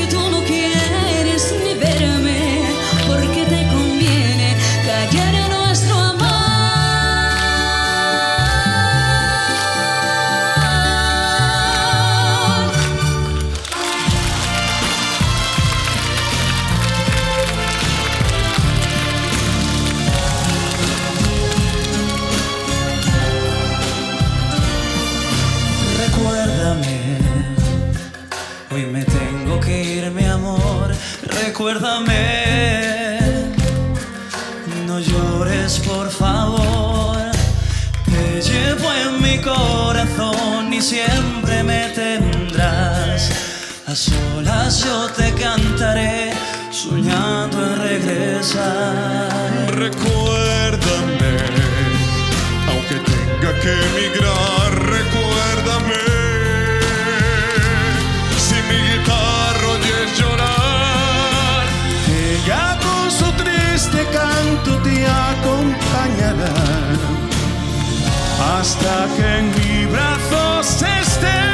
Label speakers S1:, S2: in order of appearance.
S1: y tú no quieres ni verme, porque te conviene callar nuestro amor.
S2: Recuérdame, hoy me tengo que ir, mi amor. Recuérdame, no llores por favor. Te llevo en mi corazón y siempre me tendrás. A solas yo te cantaré, soñando en regresar.
S3: Recuérdame, aunque tenga que emigrar, recuérdame. Si mi guitarra oyes llorar,
S4: ella con su triste canto te acompañará hasta que en mis brazos estés.